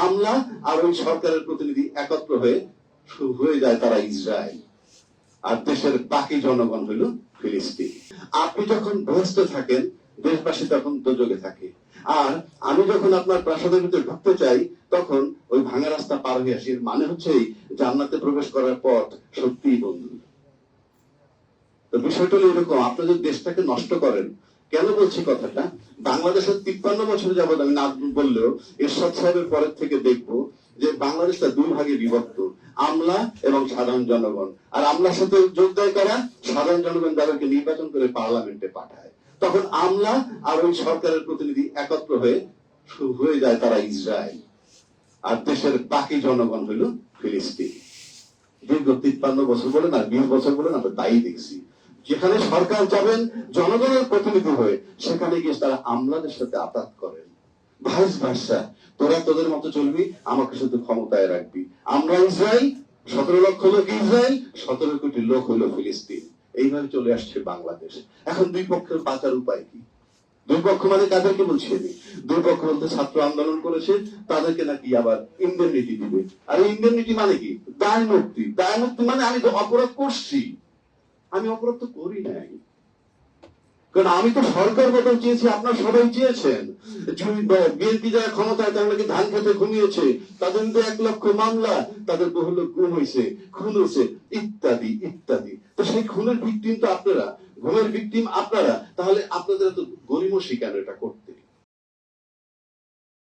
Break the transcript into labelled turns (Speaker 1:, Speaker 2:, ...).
Speaker 1: আমলা আর ওই সরকারের প্রতিনিধি একত্র হয়ে যায় তারা ইসরায়েল, আর দেশের বাকি জনগণ হইল ফিলিস্তিন। আপনি যখন ব্যস্ত থাকেন, দেশবাসী তখন দোজগে থাকে। আর আমি যখন আপনার প্রাসাদের ভিতরে ঢুকতে চাই, তখন ওই ভাঙা রাস্তা পার হয়ে আসি। মানে হচ্ছে জান্নাতে প্রবেশ করার পথ সত্যিই বন্ধু। তো বিষয়টা হলো এরকম, আপনি যদি দেশটাকে নষ্ট করেন। কেন বলছি কথাটা? বাংলাদেশের 53 বছর যাবত আমি না বললেও এরশাদ সাহেবের পরের থেকে দেখবো যে বাংলাদেশটা দুই ভাগে বিভক্ত, আমলা এবং সাধারণ জনগণ। আর আমলার সাথে যোগ দেয় কারা? সাধারণ জনগণ, যাদেরকে নির্বাচন করে পার্লামেন্টে পাঠায়। তখন আমলা আর ওই সরকারের প্রতিনিধি একত্র হয়ে যায় তারা ইসরায়েল, আর দেশের বাকি জনগণ হইল ফিলিস্তিন। দীর্ঘ 53 বছর বলেন আর 20 বছর বলেন, আমরা তাই দেখছি। যেখানে সরকার যাবেন জনগণের প্রতিনিধি হয়ে, সেখানে গিয়ে তারা আমলাদের সাথে আঘাত করেন। ভাইস ভার্সা, তোরা তোদের মতো চলবি, আমাকে শুধু ক্ষমতায় রাখবি। আমরা ইসরায়েল, 17 লক্ষ লোক ইসরায়েল, 17 কোটি লোক হইল ফিলিস্তিন। এইভাবে চলে আসছে বাংলাদেশ। এখন দুই পক্ষের বাঁচার উপায় কি? দুই পক্ষ মানে কাদেরকে বলছি আমি? দুই পক্ষ বলতে ছাত্র আন্দোলন করেছে, তাদেরকে নাকি আবার ইন্ডেমনিটি দিবে। আর ইন্ডেমনিটি মানে কি? দায় মুক্তি। দায় মুক্তি মানে আমি তো অপরাধ করছি, আমি অপরাধ তো করি নাই। কারণ আমি তো সরকার বদল চেয়েছি, আপনার সবাই চেয়েছেন। বিএনপি যারা ক্ষমতায়, তারা নাকি ধান খেতে ঘুমিয়েছে, তাদের কিন্তু 1 লক্ষ মামলা, তাদের বহু লোক গুম হয়েছে, খুন হয়েছে, ইত্যাদি ইত্যাদি। তো সেই খুনের ভিকটিম তো আপনারা, ঘুমের ভিকটিম আপনারা। তাহলে আপনাদের তো গরিমসি কেন এটা করতে?